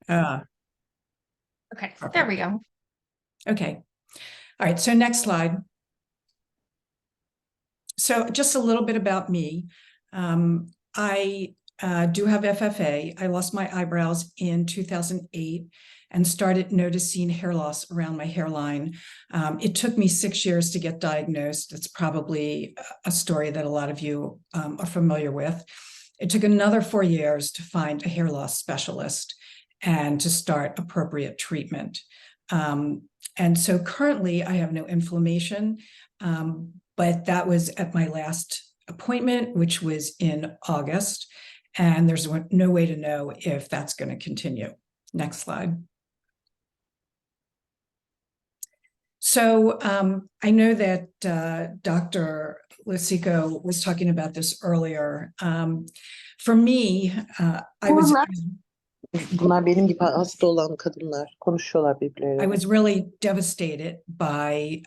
Ah, Okay, there perfect. we go. Okay. All right. So next slide. So just a little bit about me. I do have FFA. I lost my eyebrows in 2008 and started noticing hair loss around my hairline. It took me 6 years to get diagnosed. It's probably a story that a lot of you are familiar with. It took another 4 years to find a hair loss specialist and to start appropriate treatment. And so currently I have no inflammation, but that was at my last appointment, which was in August, and there's no way to know if that's going to continue. Next slide. So I know that Dr. Lisico was talking about this earlier. For me, I was Bunlar benim gibi hasta olan kadınlar konuşuyorlar birbirleriyle. I was really devastated by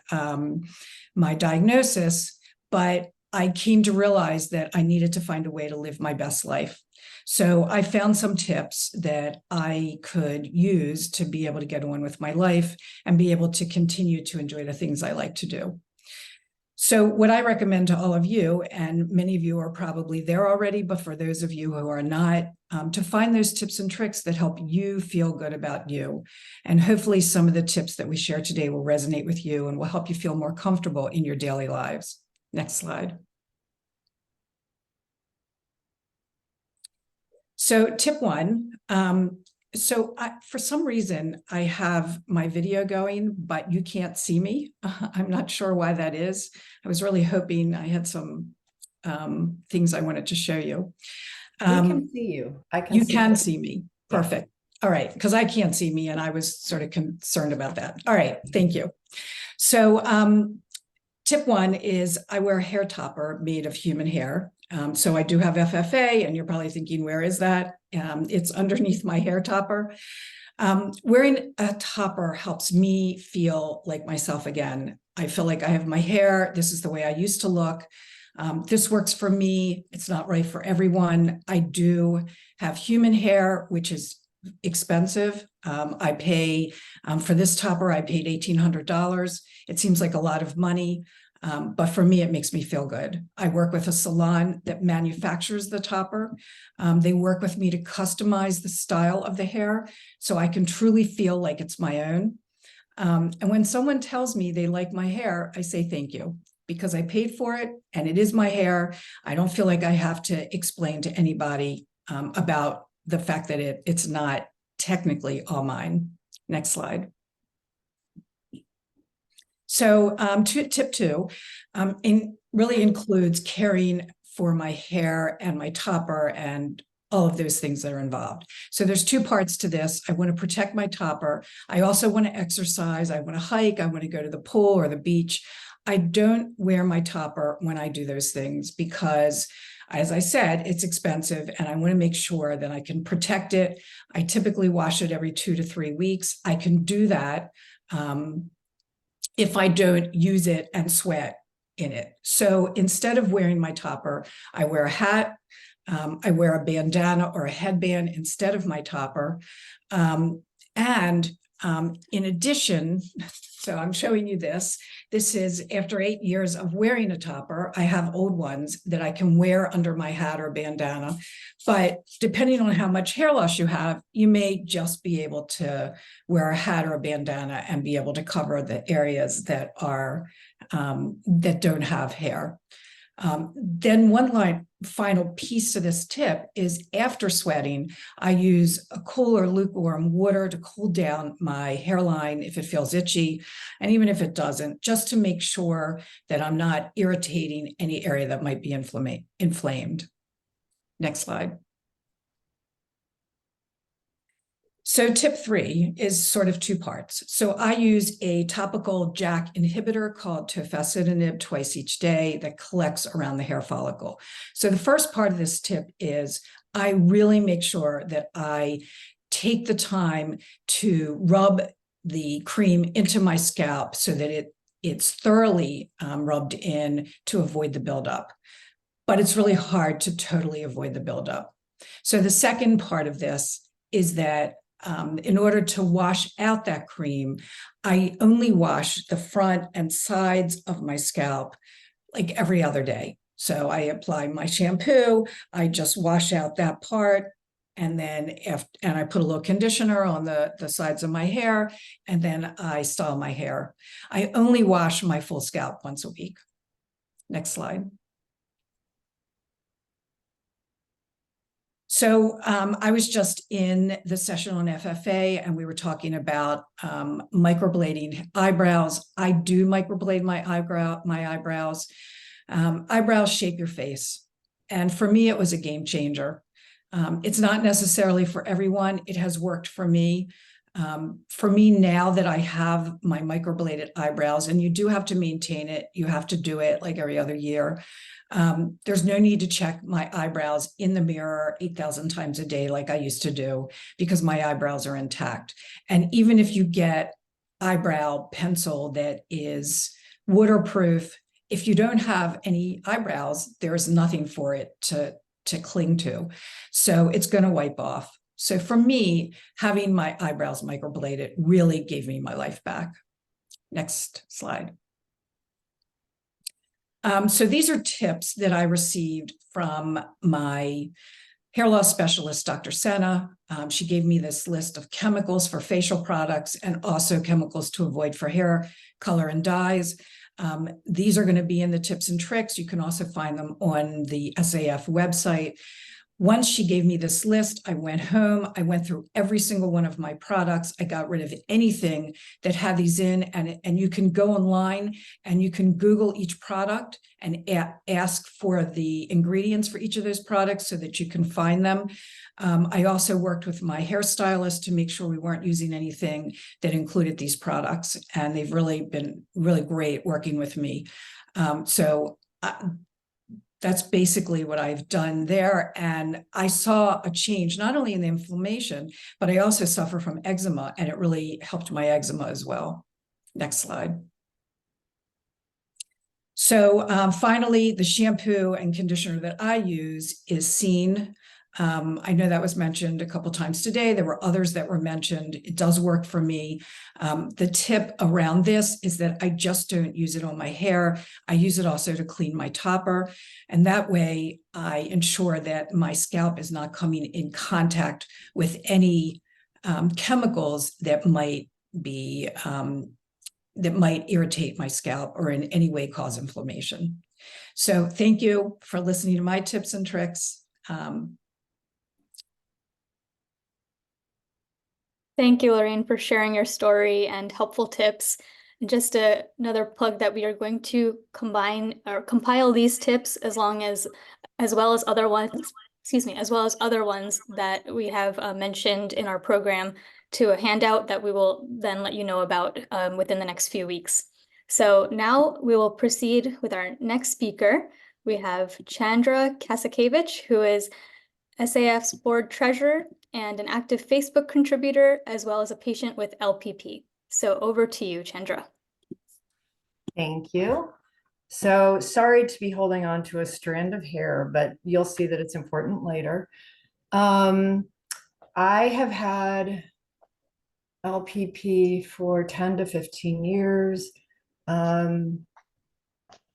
my diagnosis, but I came to realize that I needed to find a way to live my best life. So I found some tips that I could use to be able to get on with my life and be able to continue to enjoy the things I like to do. So what I recommend to all of you, and many of you are probably there already, but for those of you who are not, to find those tips and tricks that help you feel good about you. And hopefully some of the tips that we share today will resonate with you and will help you feel more comfortable in your daily lives. Next slide. So tip one, for some reason, I have my video going, but you can't see me. I'm not sure why that is. I was really hoping I had some things I wanted to show you. We can see you. You can see me. Perfect. All right, because I can't see me, and I was sort of concerned about that. All right, thank you. So tip one is I wear a hair topper made of human hair. So I do have FFA, and you're probably thinking, where is that? It's underneath my hair topper. Wearing a topper helps me feel like myself again. I feel like I have my hair. This is the way I used to look. This works for me. It's not right for everyone. I do have human hair, which is expensive. I pay for this topper, I paid $1,800. It seems like a lot of money. But for me, it makes me feel good. I work with a salon that manufactures the topper. They work with me to customize the style of the hair so I can truly feel like it's my own. And when someone tells me they like my hair, I say thank you, because I paid for it and it is my hair. I don't feel like I have to explain to anybody about the fact that it's not technically all mine. Next slide. So tip two really includes caring for my hair and my topper and all of those things that are involved. So there's two parts to this. I want to protect my topper. I also want to exercise. I want to hike. I want to go to the pool or the beach. I don't wear my topper when I do those things because, as I said, it's expensive and I want to make sure that I can protect it. I typically wash it every 2 to 3 weeks. I can do that if I don't use it and sweat in it. So instead of wearing my topper, I wear a hat, I wear a bandana or a headband instead of my topper. In addition, so I'm showing you this. This is after 8 years of wearing a topper. I have old ones that I can wear under my hat or bandana. But depending on how much hair loss you have, you may just be able to wear a hat or a bandana and be able to cover the areas that are that don't have hair. Then one final piece to this tip is after sweating, I use a cool or lukewarm water to cool down my hairline if it feels itchy, and even if it doesn't, just to make sure that I'm not irritating any area that might be inflamed. Next slide. So tip three is sort of two parts. So I use a topical JAK inhibitor called tofacitinib twice each day that collects around the hair follicle. So the first part of this tip is I really make sure that I take the time to rub the cream into my scalp so that it's thoroughly rubbed in to avoid the buildup. But it's really hard to totally avoid the buildup. So the second part of this is that in order to wash out that cream, I only wash the front and sides of my scalp like every other day. So I apply my shampoo, I just wash out that part, and then I put a little conditioner on the sides of my hair, and then I style my hair. I only wash my full scalp once a week. Next slide. So I was just in the session on FFA, and we were talking about microblading eyebrows. I do microblade my eyebrows. Eyebrows shape your face. And for me, it was a game changer. It's not necessarily for everyone. It has worked for me. For me, now that I have my microbladed eyebrows, and you do have to maintain it, you have to do it like every other year. There's no need to check my eyebrows in the mirror 8,000 times a day like I used to do, because my eyebrows are intact. And even if you get eyebrow pencil that is waterproof, if you don't have any eyebrows, there's nothing for it to cling to. So it's going to wipe off. So for me, having my eyebrows microbladed really gave me my life back. Next slide. So these are tips that I received from my hair loss specialist, Dr. Senna. She gave me this list of chemicals for facial products and also chemicals to avoid for hair color and dyes. These are going to be in the tips and tricks. You can also find them on the SAF website. Once she gave me this list, I went home, I went through every single one of my products. I got rid of anything that had these in, and you can go online and you can Google each product and ask for the ingredients for each of those products so that you can find them. I also worked with my hairstylist to make sure we weren't using anything that included these products, and they've really been really great working with me. That's basically what I've done there. And I saw a change, not only in the inflammation, but I also suffer from eczema, and it really helped my eczema as well. Next slide. So finally, the shampoo and conditioner that I use is Scene. I know that was mentioned a couple times today. There were others that were mentioned. It does work for me. The tip around this is that I just don't use it on my hair. I use it also to clean my topper. And that way I ensure that my scalp is not coming in contact with any chemicals that might be, that might irritate my scalp or in any way cause inflammation. So thank you for listening to my tips and tricks. Thank you, Lorraine, for sharing your story and helpful tips. And just another plug that we are going to combine or compile these tips as well as other ones, as well as other ones that we have mentioned in our program to a handout that we will then let you know about within the next few weeks. So now we will proceed with our next speaker. We have Chandra Kasakevich, who is SAF's board treasurer and an active Facebook contributor, as well as a patient with LPP. So over to you, Chandra. Thank you. So sorry to be holding on to a strand of hair, but you'll see that it's important later. I have had LPP for 10 to 15 years.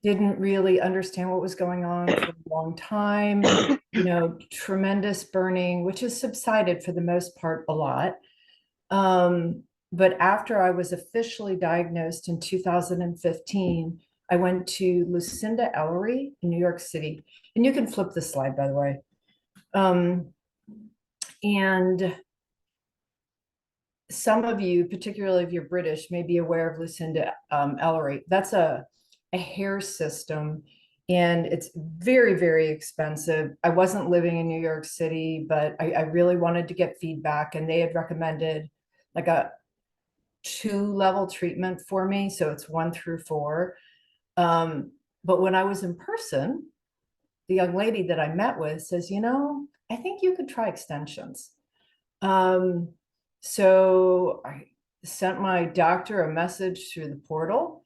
Didn't really understand what was going on for a long time. You know, tremendous burning, which has subsided for the most part a lot. But after I was officially diagnosed in 2015, I went to Lucinda Ellery in New York City. And you can flip the slide, by the way. And some of you, particularly if you're British, may be aware of Lucinda Ellery. That's a hair system, and it's very, very expensive. I wasn't living in New York City, but I really wanted to get feedback, and they had recommended like a 2-level treatment for me. So it's 1 through 4. But when I was in person, the young lady that I met with says, you know, I think you could try extensions. So I sent my doctor a message through the portal,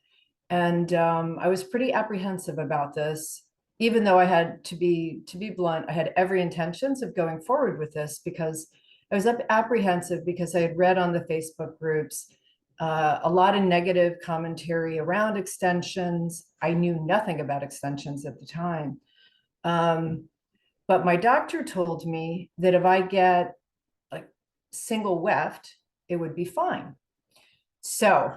and I was pretty apprehensive about this, even though I had, to be blunt, I had every intentions of going forward with this because I was apprehensive because I had read on the Facebook groups a lot of negative commentary around extensions. I knew nothing about extensions at the time. But my doctor told me that if I get like single weft, it would be fine. So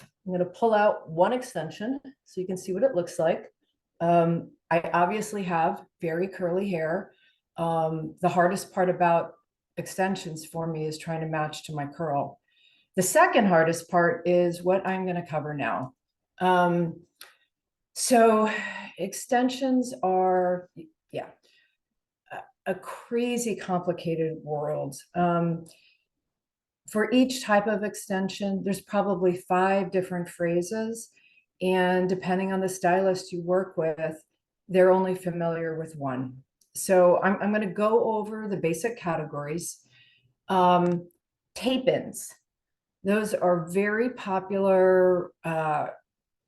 I'm going to pull out one extension so you can see what it looks like. I obviously have very curly hair. The hardest part about extensions for me is trying to match to my curl. The second hardest part is what I'm going to cover now. So extensions are, yeah, a crazy complicated world. For each type of extension, there's probably 5 different phrases. And depending on the stylist you work with, they're only familiar with one. So I'm going to go over the basic categories. Tape-ins. Those are very popular.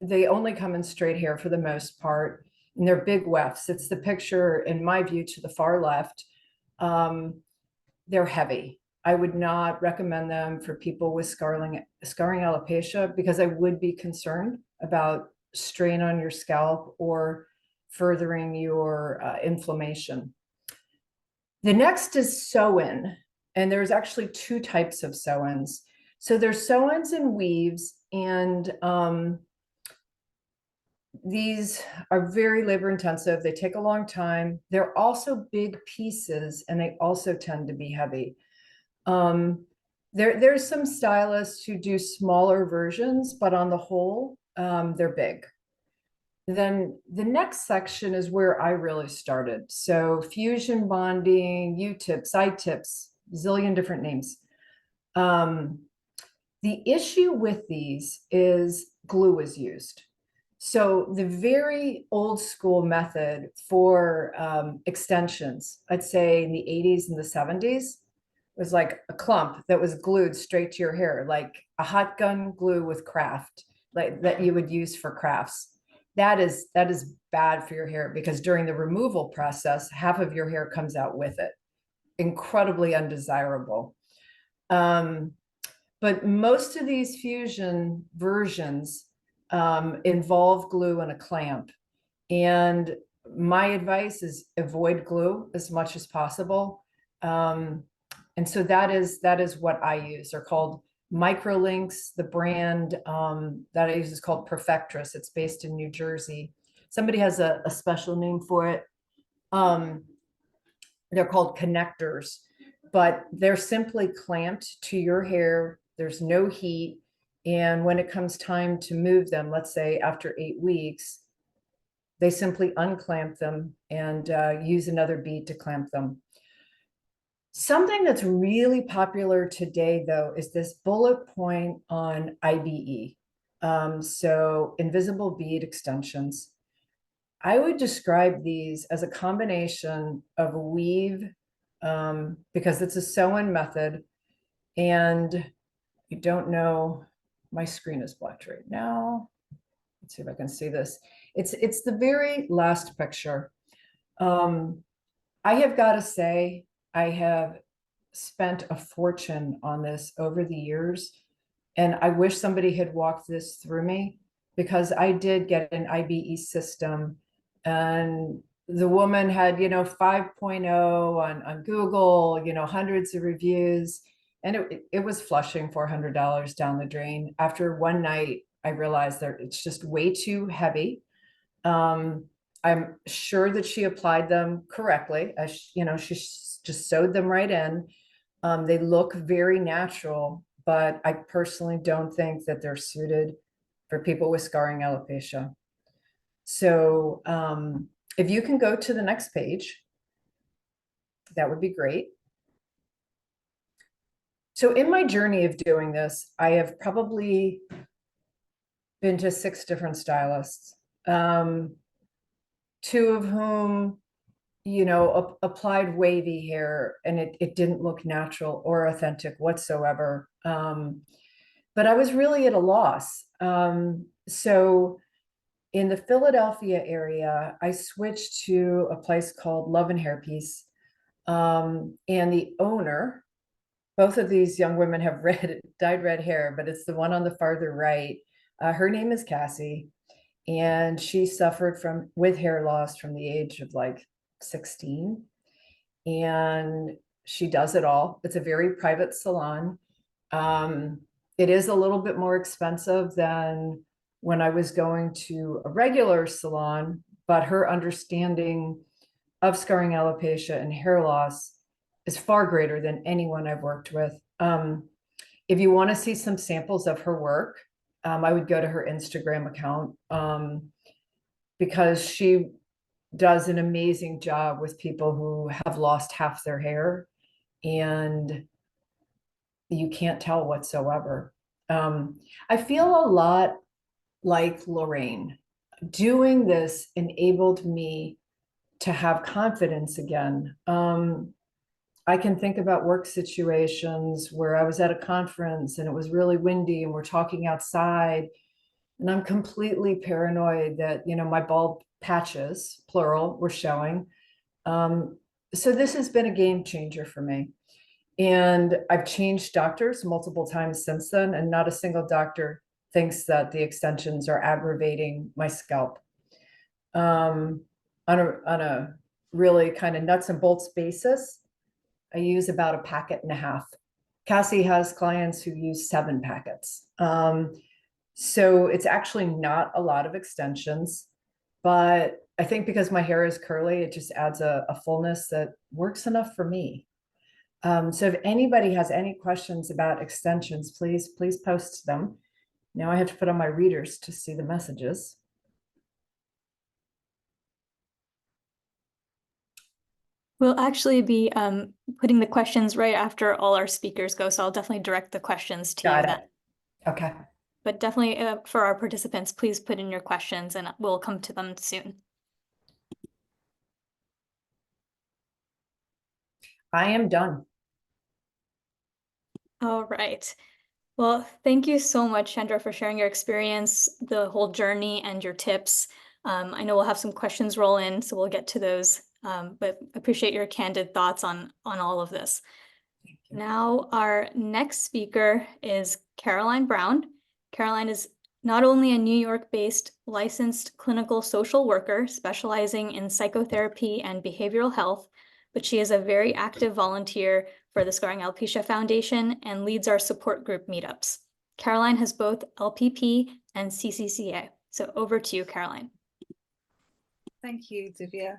They only come in straight hair for the most part, and they're big wefts. It's the picture, in my view, to the far left. They're heavy. I would not recommend them for people with scarring alopecia because I would be concerned about strain on your scalp or furthering your inflammation. The next is sew-in, and there's actually 2 types of sew-ins. So there's sew-ins and weaves, and these are very labor intensive. They take a long time. They're also big pieces, and they also tend to be heavy. There's some stylists who do smaller versions, but on the whole, they're big. Then the next section is where I really started. So fusion bonding, U-tips, I-tips, zillion different names. The issue with these is glue is used. So the very old school method for extensions, I'd say in the 80s and the 70s, was like a clump that was glued straight to your hair, like a hot gun glue with craft, like that you would use for crafts. That is bad for your hair because during the removal process, half of your hair comes out with it. Incredibly undesirable. But most of these fusion versions involve glue and a clamp. And my advice is avoid glue as much as possible. And so that is what I use. They're called Microlinks. The brand that I use is called Perfectress. It's based in New Jersey. Somebody has a special name for it. They're called connectors, but they're simply clamped to your hair. There's no heat. And when it comes time to move them, let's say after 8 weeks, they simply unclamp them and use another bead to clamp them. Something that's really popular today, though, is this bullet point on IBE. So invisible bead extensions. I would describe these as a combination of a weave, because it's a sew-in method, and you don't know, my screen is blocked right now. Let's see if I can see this. It's the very last picture. I have got to say, I have spent a fortune on this over the years, and I wish somebody had walked this through me because I did get an IBE system, and the woman had, 5.0 on Google, hundreds of reviews, and it was flushing $400 down the drain. After one night, I realized that it's just way too heavy. I'm sure that she applied them correctly. She just sewed them right in. They look very natural, but I personally don't think that they're suited for people with scarring alopecia. So if you can go to the next page, that would be great. So in my journey of doing this, I have probably been to 6 different stylists, 2 of whom, applied wavy hair, and it didn't look natural or authentic whatsoever. But I was really at a loss. So in the Philadelphia area, I switched to a place called Love and Hairpiece. And the owner Both of these young women have dyed red hair, but it's the one on the farther right. Her name is Cassie, and she suffered with hair loss from the age of like 16. And she does it all. It's a very private salon. It is a little bit more expensive than when I was going to a regular salon, but her understanding of scarring alopecia and hair loss is far greater than anyone I've worked with. If you want to see some samples of her work, I would go to her Instagram account, because she does an amazing job with people who have lost half their hair, and you can't tell whatsoever. I feel a lot like Lorraine. Doing this enabled me to have confidence again. I can think about work situations where I was at a conference and it was really windy and we're talking outside, and I'm completely paranoid that, you know, my bald patches, plural, were showing. So this has been a game changer for me. And I've changed doctors multiple times since then, and not a single doctor thinks that the extensions are aggravating my scalp. On a really kind of nuts and bolts basis, I use about a packet and a half. Cassie has clients who use 7 packets. So it's actually not a lot of extensions, but I think because my hair is curly, it just adds a fullness that works enough for me. So if anybody has any questions about extensions, please post them. Now I have to put on my readers to see the messages. We'll actually be putting the questions right after all our speakers go, so I'll definitely direct the questions to you Got then. it. Okay. But definitely for our participants, please put in your questions and we'll come to them soon. I am done. All right. Well, thank you so much, Chandra, for sharing your experience, the whole journey, and your tips. I know we'll have some questions roll in, so we'll get to those. But appreciate your candid thoughts on all of this. Now, our next speaker is Caroline Brown. Caroline is not only a New York-based licensed clinical social worker specializing in psychotherapy and behavioral health, but she is a very active volunteer for the Scarring Alopecia Foundation and leads our support group meetups. Caroline has both LPP and CCCA. So over to you, Caroline. Thank you, Divya.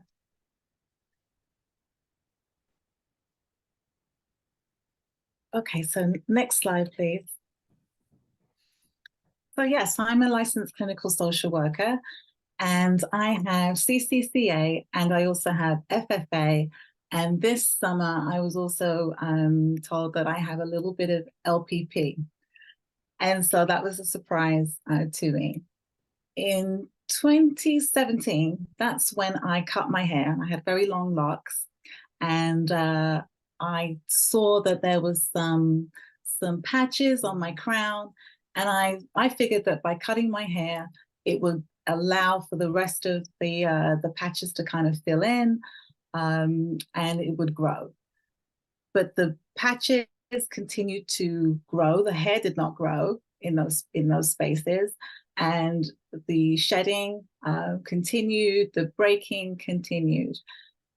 Okay, so next slide, please. So yes, I'm a licensed clinical social worker, and I have CCCA, and I also have FFA. And this summer, I was also told that I have a little bit of LPP. And so that was a surprise to me. In 2017, that's when I cut my hair. I had very long locks, and I saw that there was some patches on my crown, and I figured that by cutting my hair, it would allow for the rest of the patches to kind of fill in, and it would grow. But the patches continued to grow. The hair did not grow in those spaces, and the shedding continued. The breaking continued.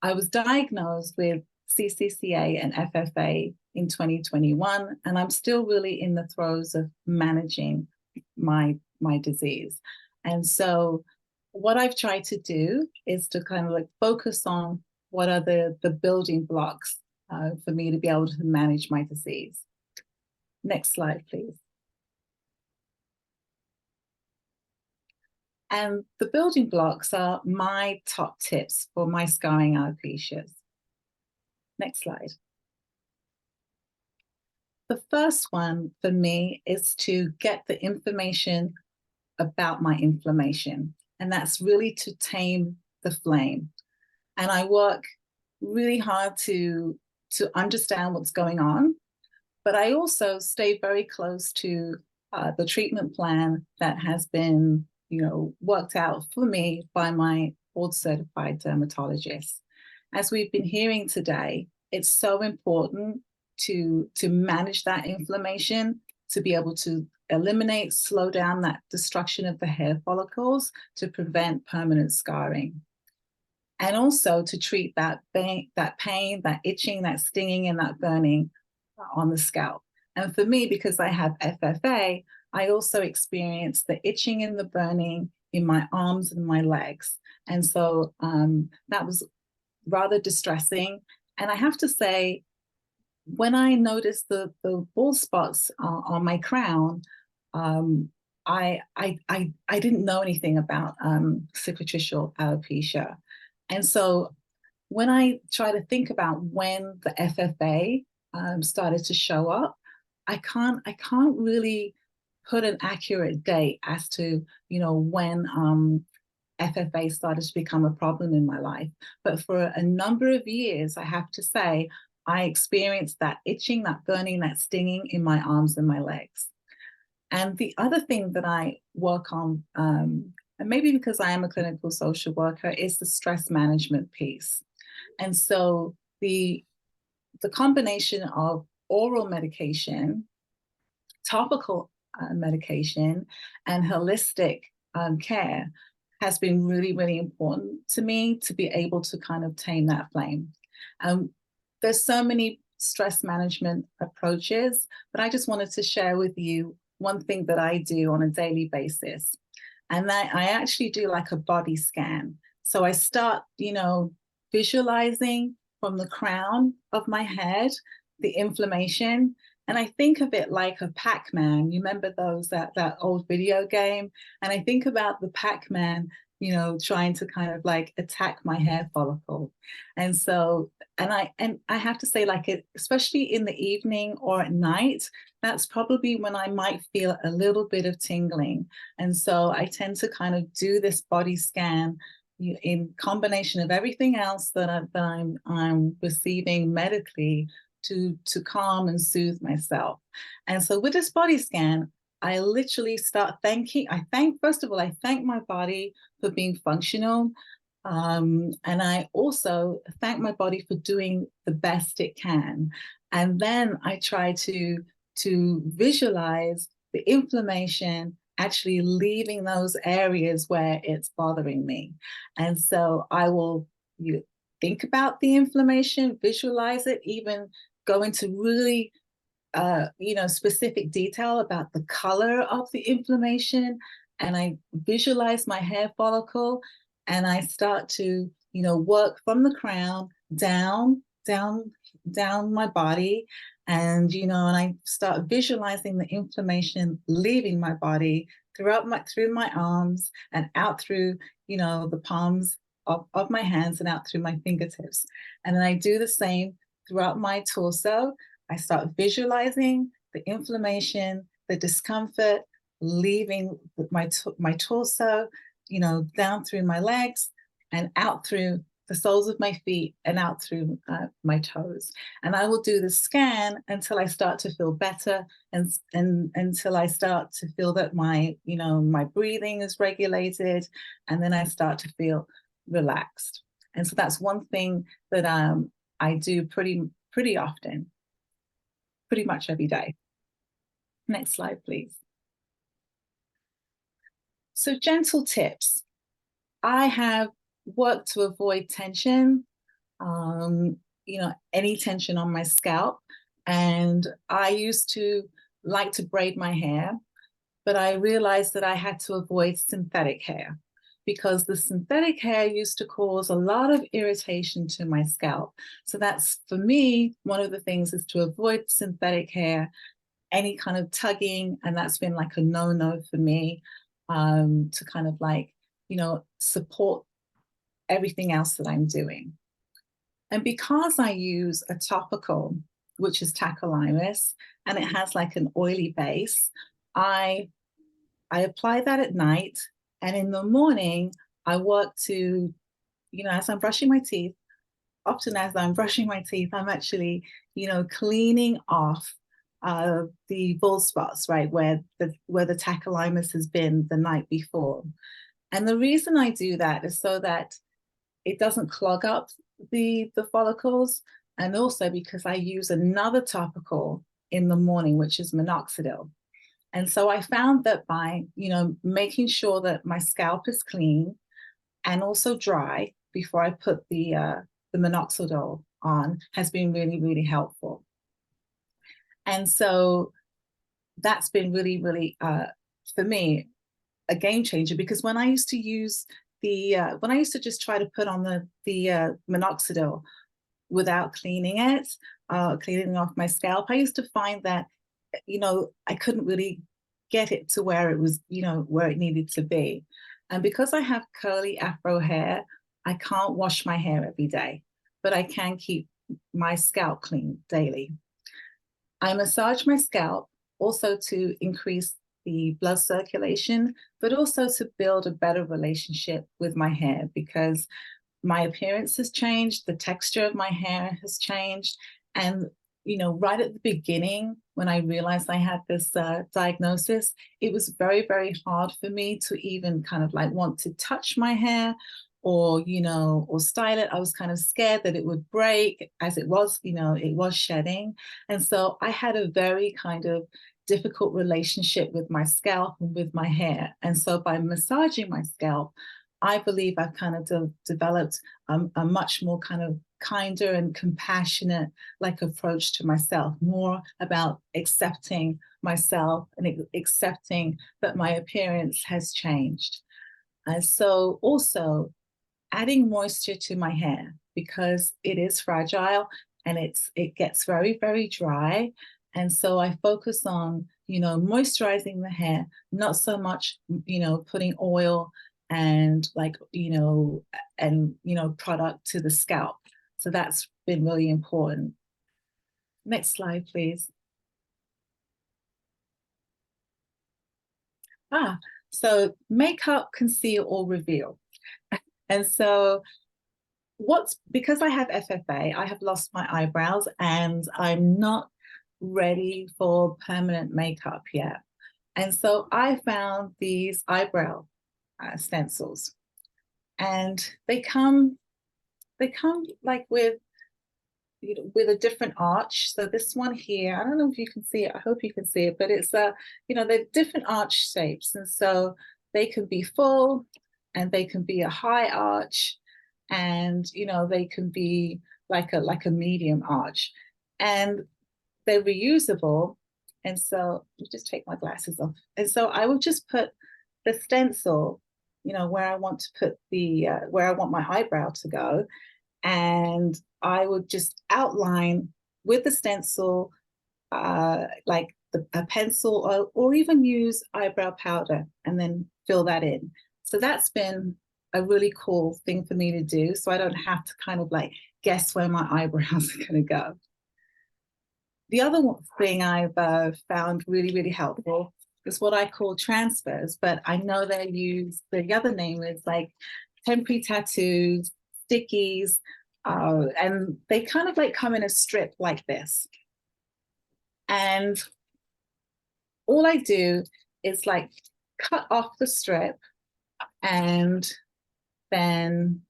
I was diagnosed with CCCA and FFA in 2021, and I'm still really in the throes of managing my disease. And so what I've tried to do is to kind of like focus on what are the building blocks for me to be able to manage my disease. Next slide, please. And the building blocks are my top tips for my scarring alopecias. Next slide. The first one for me is to get the information about my inflammation, and that's really to tame the flame. And I work really hard to understand what's going on, but I also stay very close to the treatment plan that has been, worked out for me by my board-certified dermatologist. As we've been hearing today, it's so important to manage that inflammation, to be able to eliminate, slow down that destruction of the hair follicles to prevent permanent scarring. And also to treat that pain, that itching, that stinging, and that burning on the scalp. And for me, because I have FFA, I also experience the itching and the burning in my arms and my legs. And so that was rather distressing. And I have to say, when I noticed the bald spots on my crown, I didn't know anything about cicatricial alopecia. And so when I try to think about when the FFA started to show up, I can't really put an accurate date as to, you know, when FFA started to become a problem in my life. But for a number of years, I have to say, I experienced that itching, that burning, that stinging in my arms and my legs. And the other thing that I work on, and maybe because I am a clinical social worker, is the stress management piece. And so the combination of oral medication, topical medication, and holistic care has been really, really important to me to be able to kind of tame that flame. There's so many stress management approaches, but I just wanted to share with you one thing that I do on a daily basis. And that I actually do like a body scan. So I start, you know, visualizing from the crown of my head, the inflammation. And I think of it like a Pac-Man. You remember that old video game? And I think about the Pac-Man, you know, trying to kind of like attack my hair follicle. And so, and I have to say, like, especially in the evening or at night, that's probably when I might feel a little bit of tingling. And so I tend to kind of do this body scan in combination of everything else that I'm receiving medically to calm and soothe myself. And so with this body scan, I literally start first of all, I thank my body for being functional. And I also thank my body for doing the best it can. And then I try to visualize the inflammation actually leaving those areas where it's bothering me. And so I will think about the inflammation, visualize it, even go into really specific detail about the color of the inflammation. And I visualize my hair follicle, and I start to, you know, work from the crown down my body. And, you know, and I start visualizing the inflammation leaving my body through my arms and out through, you know, the palms of my hands and out through my fingertips. And then I do the same throughout my torso. I start visualizing the inflammation, the discomfort leaving my torso, you know, down through my legs and out through the soles of my feet and out through my toes. And I will do the scan until I start to feel better, and until I start to feel that my breathing is regulated, and then I start to feel relaxed. And so that's one thing that I do pretty often, pretty much every day. Next slide, please. So gentle tips. I have worked to avoid tension, any tension on my scalp. And I used to like to braid my hair, but I realized that I had to avoid synthetic hair, because the synthetic hair used to cause a lot of irritation to my scalp. So that's, for me, one of the things is to avoid synthetic hair, any kind of tugging, and that's been like a no-no for me, to kind of like, support everything else that I'm doing. And because I use a topical, which is tacrolimus, and it has like an oily base, I apply that at night. And in the morning, I work to, as I'm brushing my teeth, often as I'm brushing my teeth, I'm actually, cleaning off the bald spots, right, where the tacrolimus has been the night before. And the reason I do that is so that it doesn't clog up the follicles, and also because I use another topical in the morning, which is minoxidil. And so I found that by, making sure that my scalp is clean and also dry before I put the minoxidil on has been really, really helpful. And so that's been really, really, for me, a game changer, because when I used to use when I used to just try to put on the minoxidil without cleaning it, cleaning off my scalp, I used to find that, I couldn't really get it to where it was, where it needed to be. And because I have curly afro hair, I can't wash my hair every day, but I can keep my scalp clean daily. I massage my scalp also to increase the blood circulation, but also to build a better relationship with my hair, because my appearance has changed, the texture of my hair has changed. And, right at the beginning, when I realized I had this diagnosis, it was very, very hard for me to even kind of like want to touch my hair or, or style it. I was kind of scared that it would break, as it was, it was shedding. And so I had a very kind of difficult relationship with my scalp and with my hair. And so by massaging my scalp, I believe I've kind of developed a much more kind of kinder and compassionate like approach to myself, more about accepting myself and accepting that my appearance has changed. And so also adding moisture to my hair, because it is fragile and it gets very, very dry. And so I focus on, moisturizing the hair, not so much, putting oil and product to the scalp. So that's been really important. Next slide, please. So makeup, conceal, or reveal. And so because I have FFA, I have lost my eyebrows and I'm not ready for permanent makeup yet. And so I found these eyebrow stencils, and they come like with a different arch. So this one here, I don't know if you can see it, I hope you can see it, but it's they're different arch shapes. And so they can be full and they can be a high arch, and they can be like a medium arch, and they're reusable. And so let me just take my glasses off. And so I will just put the stencil, where I want to put where I want my eyebrow to go. And I would just outline with the stencil, like a pencil, or even use eyebrow powder and then fill that in. So that's been a really cool thing for me to do. So I don't have to kind of like guess where my eyebrows are going to go. The other thing I've found really, really helpful is what I call transfers, but I know they use, the other name is like temporary tattoos, stickies, and they kind of like come in a strip like this. And all I do is like cut off the strip and then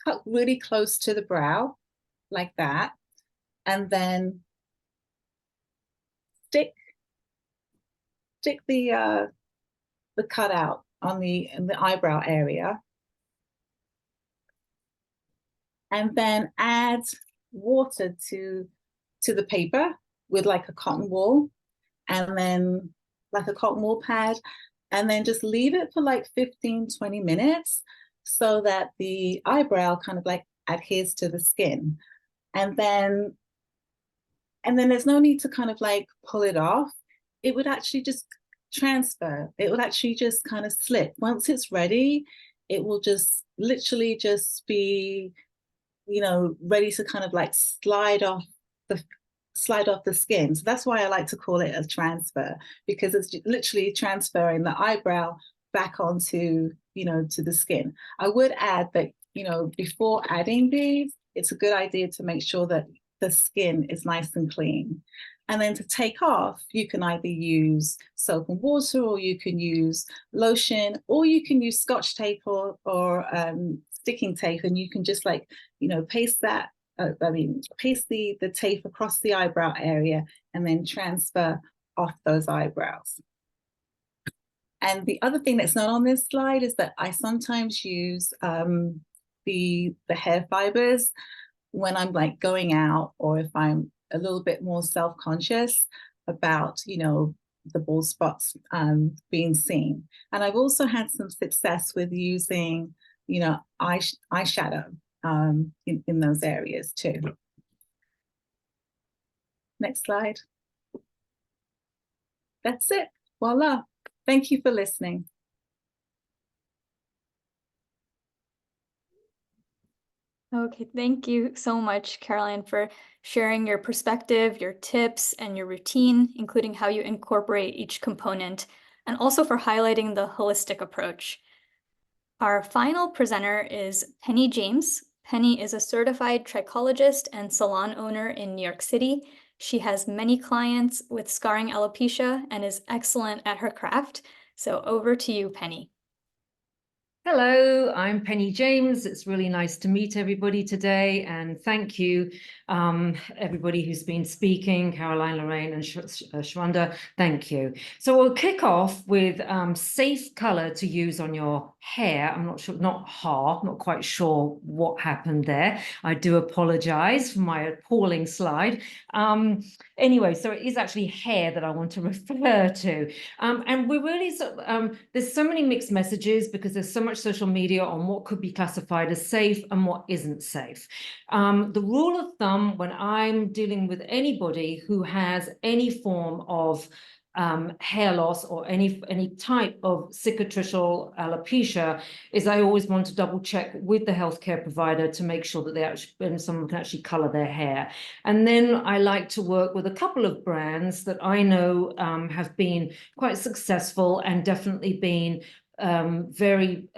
cut really close to the brow like that, and then stick the cutout in the eyebrow area, and then add water to the paper with like a cotton wool, and then like a cotton wool pad, and then just leave it for like 15-20 minutes so that the eyebrow kind of like adheres to the skin. And then there's no need to kind of like pull it off. It would actually just transfer. It would actually just kind of slip. Once it's ready, it will just literally just be, ready to kind of like slide off the skin. So that's why I like to call it a transfer, because it's literally transferring the eyebrow back onto, to the skin. I would add that, before adding these, it's a good idea to make sure that the skin is nice and clean. And then to take off, you can either use soap and water, or you can use lotion, or you can use Scotch tape or sticking tape, and you can just like, paste that piece the tape across the eyebrow area and then transfer off those eyebrows. And the other thing that's not on this slide is that I sometimes use the hair fibers when I'm like going out, or if I'm a little bit more self-conscious about, you know, the bald spots being seen. And I've also had some success with using, you know, eyeshadow in those areas too. Next slide. That's it. Voila. Thank you for listening. Okay, thank you so much, Caroline, for sharing your perspective, your tips, and your routine, including how you incorporate each component, and also for highlighting the holistic approach. Our final presenter is Penny James. Penny is a certified trichologist and salon owner in New York City. She has many clients with scarring alopecia and is excellent at her craft. So over to you, Penny. Hello, I'm Penny James. It's really nice to meet everybody today, and thank you, everybody who's been speaking, Caroline, Lorraine, and Shwanda. Thank you. So we'll kick off with safe color to use on your hair. I'm not sure, not quite sure what happened there. I do apologize for my appalling slide. Anyway, so it is actually hair that I want to refer to. And we're really, there's so many mixed messages because there's so much social media on what could be classified as safe and what isn't safe. The rule of thumb when I'm dealing with anybody who has any form of hair loss or any type of cicatricial alopecia is I always want to double check with the healthcare provider to make sure that they actually, someone can actually color their hair. And then I like to work with a couple of brands that I know have been quite successful and definitely been very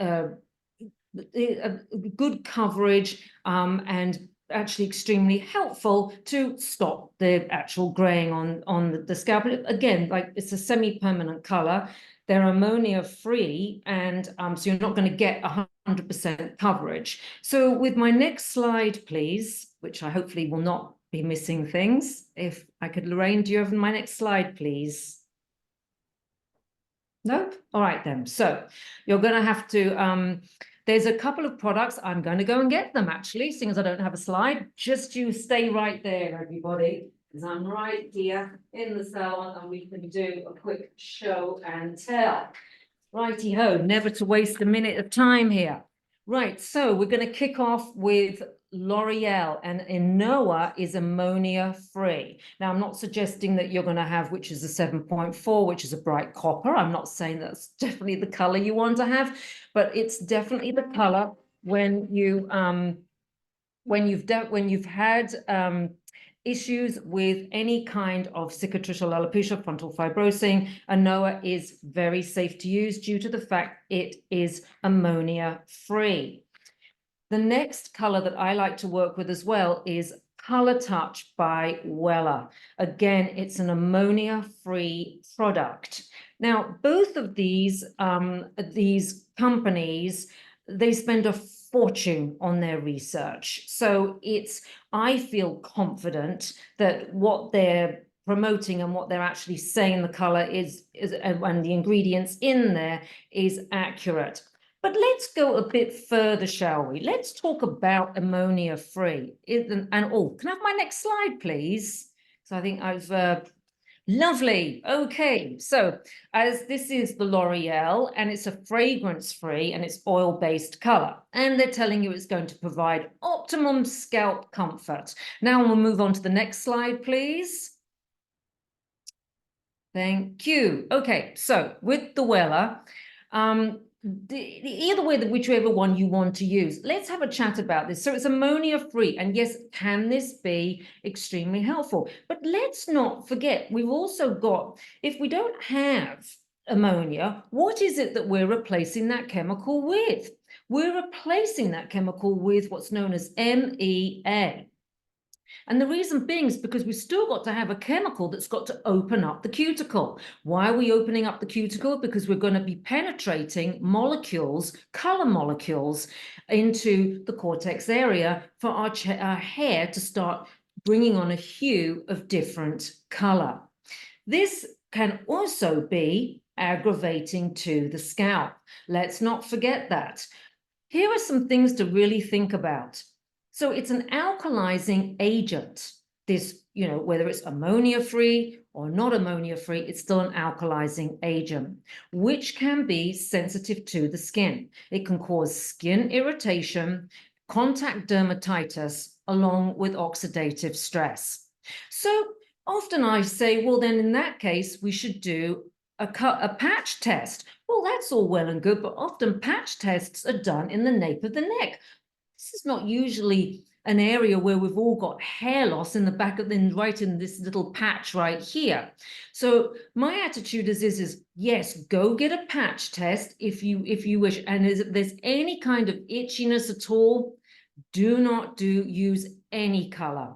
good coverage and actually extremely helpful to stop the actual graying on the scalp. Again, like it's a semi-permanent color. They're ammonia free, and so you're not going to get 100% coverage. So with my next slide, please, which I hopefully will not be missing things. If I could, Lorraine, do you have my next slide, please? Nope. All right then. So you're going to have to, there's a couple of products. I'm going to go and get them actually, seeing as I don't have a slide. Just you stay right there, everybody, because I'm right here in the salon and we can do a quick show and tell. Righty-ho, never to waste a minute of time here. Right, so we're going to kick off with L'Oreal, and Enoa is ammonia free. Now, I'm not suggesting that you're going to have, which is a 7.4, which is a bright copper. I'm not saying that's definitely the color you want to have, but it's definitely the color when you when you've had issues with any kind of cicatricial alopecia, frontal fibrosing. Enoa is very safe to use due to the fact it is ammonia free. The next color that I like to work with as well is Color Touch by Wella. Again, it's an ammonia-free product. Now, both of these companies, they spend a fortune on their research. So I feel confident that what they're promoting and what they're actually saying the color is and the ingredients in there is accurate. But let's go a bit further, shall we? Let's talk about ammonia free. Can I have my next slide, please? So I think I've, lovely. Okay, so as this is the L'Oreal and it's a fragrance free and it's oil-based color. And they're telling you it's going to provide optimum scalp comfort. Now we'll move on to the next slide, please. Thank you. Okay, so with the Wella, either way, whichever one you want to use, let's have a chat about this. So it's ammonia free, and yes, can this be extremely helpful? But let's not forget, we've also got, if we don't have ammonia, what is it that we're replacing that chemical with? We're replacing that chemical with what's known as MEA. And the reason being is because we've still got to have a chemical that's got to open up the cuticle. Why are we opening up the cuticle? Because we're going to be penetrating molecules, color molecules, into the cortex area for our hair to start bringing on a hue of different color. This can also be aggravating to the scalp. Let's not forget that. Here are some things to really think about. So it's an alkalizing agent. This, you know, whether it's ammonia-free or not ammonia-free, it's still an alkalizing agent, which can be sensitive to the skin. It can cause skin irritation, contact dermatitis, along with oxidative stress. So often I say, well, then in that case, we should do a patch test. Well, that's all well and good, but often patch tests are done in the nape of the neck. This is not usually an area where we've all got hair loss in the back of right in this little patch right here. So my attitude is yes, go get a patch test if you wish. And if there's any kind of itchiness at all, do not use any color.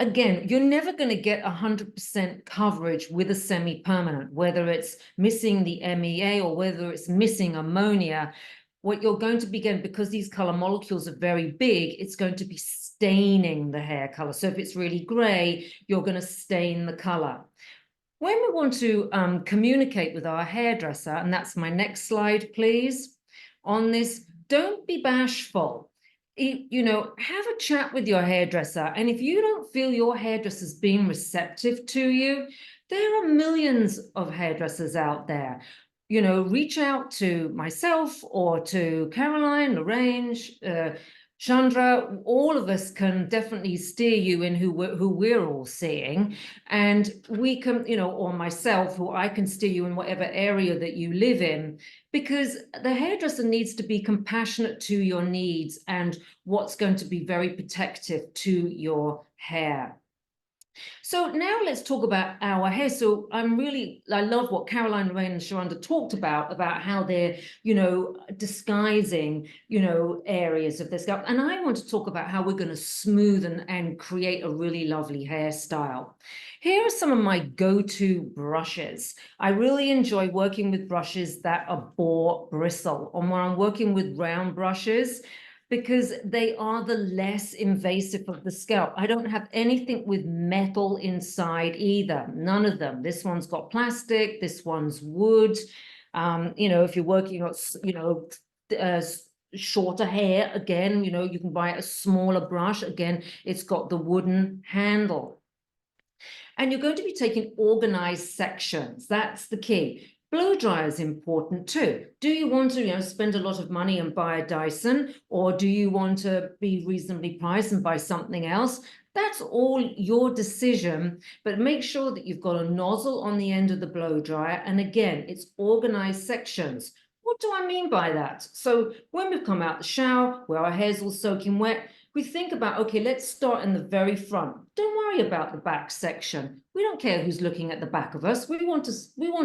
Again, you're never going to get 100% coverage with a semi-permanent, whether it's missing the MEA or whether it's missing ammonia. What you're going to begin, because these color molecules are very big, it's going to be staining the hair color. So if it's really gray, you're going to stain the color. When we want to communicate with our hairdresser, and that's my next slide, please, on this, don't be bashful. You know, have a chat with your hairdresser. And if you don't feel your hairdresser's being receptive to you, there are millions of hairdressers out there. You know, reach out to myself or to Caroline, Lorraine, Chandra. All of us can definitely steer you in who we're all seeing. And we can, you know, or myself, who I can steer you in whatever area that you live in, because the hairdresser needs to be compassionate to your needs and what's going to be very protective to your hair. So now let's talk about our hair. So I love what Caroline, Lorraine, and Sharonda talked about how they're, you know, disguising, you know, areas of their scalp. And I want to talk about how we're going to smooth and create a really lovely hairstyle. Here are some of my go-to brushes. I really enjoy working with brushes that are boar bristle. And when I'm working with round brushes, because they are the less invasive of the scalp. I don't have anything with metal inside either, none of them. This one's got plastic, this one's wood. You know, if you're working on, you know, shorter hair, again, you know, you can buy a smaller brush. Again, it's got the wooden handle. And you're going to be taking organized sections. That's the key. Blow dryer is important too. Do you want to, you know, spend a lot of money and buy a Dyson, or do you want to be reasonably priced and buy something else? That's all your decision, but make sure that you've got a nozzle on the end of the blow dryer. And again, it's organized sections. What do I mean by that? So when we've come out the shower, where our hair's all soaking wet, we think about, okay, let's start in the very front. Don't worry about the back section. We don't care who's looking at the back of us. We want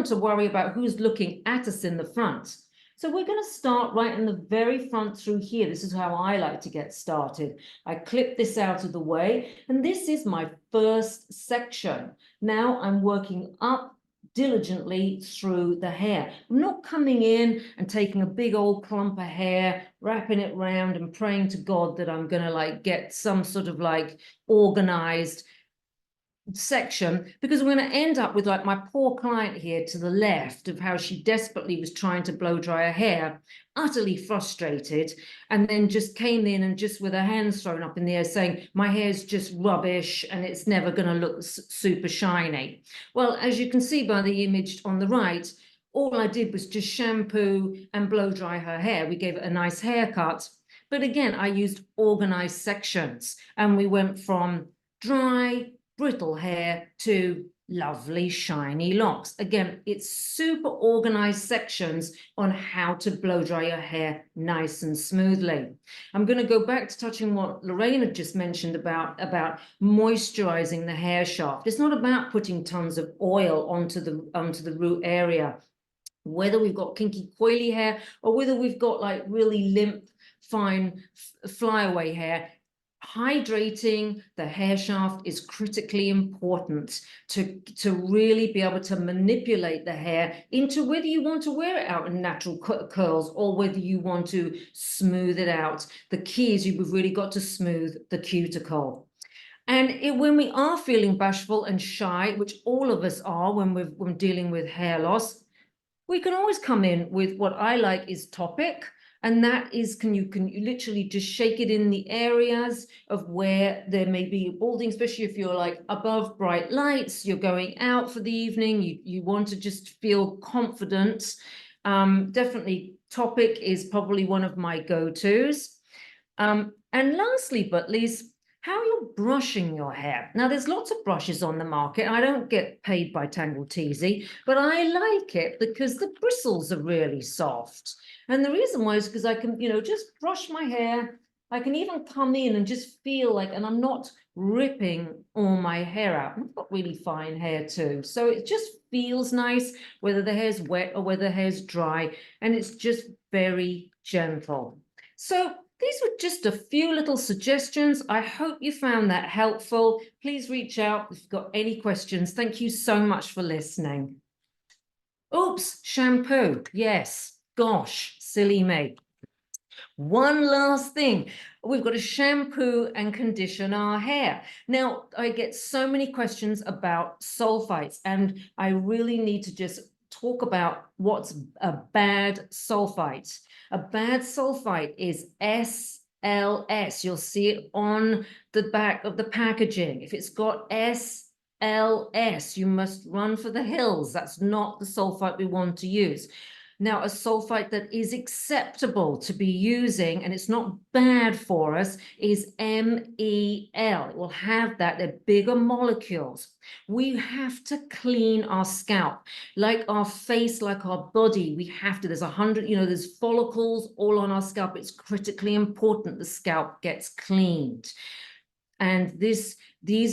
to worry about who's looking at us in the front. So we're going to start right in the very front through here. This is how I like to get started. I clip this out of the way, and this is my first section. Now I'm working up diligently through the hair. I'm not coming in and taking a big old clump of hair, wrapping it around and praying to God that I'm going to like get some sort of like organized section, because we're going to end up with like my poor client here to the left of how she desperately was trying to blow dry her hair, utterly frustrated, and then just came in and just with her hands thrown up in the air saying, my hair's just rubbish and it's never going to look super shiny. Well, as you can see by the image on the right, all I did was just shampoo and blow dry her hair. We gave it a nice haircut. But again, I used organized sections, and we went from dry, brittle hair to lovely shiny locks. Again, it's super organized sections on how to blow dry your hair nice and smoothly. I'm going to go back to touching what Lorraine had just mentioned about moisturizing the hair shaft. It's not about putting tons of oil onto the root area. Whether we've got kinky coily hair or whether we've got like really limp, fine flyaway hair, hydrating the hair shaft is critically important to really be able to manipulate the hair into whether you want to wear it out in natural curls or whether you want to smooth it out. The key is you've really got to smooth the cuticle. And when we are feeling bashful and shy, which all of us are when we're dealing with hair loss, we can always come in with what I like is Topic. And that is, you literally just shake it in the areas of where there may be balding, especially if you're like above bright lights, you're going out for the evening, you want to just feel confident. Definitely Topic is probably one of my go-tos. And lastly, but least, how you're brushing your hair. Now, there's lots of brushes on the market. I don't get paid by Tangle Teasy, but I like it because the bristles are really soft. And the reason why is because I can, just brush my hair. I can even come in and just feel like, and I'm not ripping all my hair out. I've got really fine hair too. So it just feels nice, whether the hair's wet or whether the hair's dry. And it's just very gentle. So these were just a few little suggestions. I hope you found that helpful. Please reach out if you've got any questions. Thank you so much for listening. Oops, shampoo. Yes, gosh, silly me. One last thing. We've got to shampoo and condition our hair. Now, I get so many questions about sulfites, and I really need to just talk about what's a bad sulfite. A bad sulfite is SLS. You'll see it on the back of the packaging. If it's got SLS, you must run for the hills. That's not the sulfite we want to use. Now, a sulfite that is acceptable to be using, and it's not bad for us, is MEL. It will have that, they're bigger molecules. We have to clean our scalp, like our face, like our body. We have to, there's 100, there's follicles all on our scalp. It's critically important the scalp gets cleaned. And these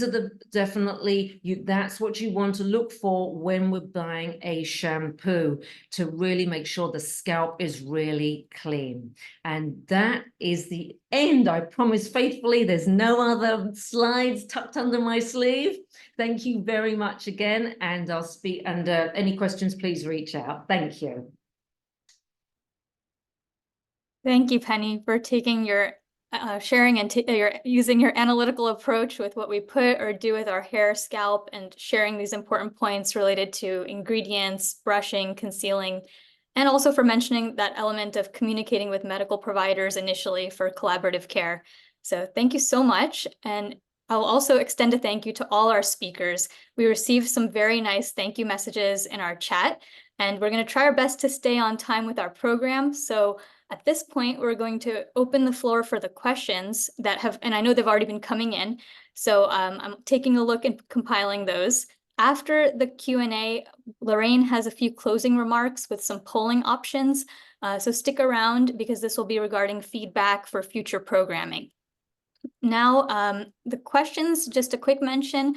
are the definitely, that's what you want to look for when we're buying a shampoo, to really make sure the scalp is really clean. And that is the end. I promise faithfully, there's no other slides tucked under my sleeve. Thank you very much again. And I'll speak, and any questions, please reach out. Thank you. Thank you, Penny, for taking your sharing and using your analytical approach with what we put or do with our hair, scalp, and sharing these important points related to ingredients, brushing, concealing, and also for mentioning that element of communicating with medical providers initially for collaborative care. So thank you so much. And I'll also extend a thank you to all our speakers. We received some very nice thank you messages in our chat, and we're going to try our best to stay on time with our program. So at this point, we're going to open the floor for the questions that have, and I know they've already been coming in. So I'm taking a look and compiling those. After the Q&A, Lorraine has a few closing remarks with some polling options. So stick around because this will be regarding feedback for future programming. Now, the questions, just a quick mention,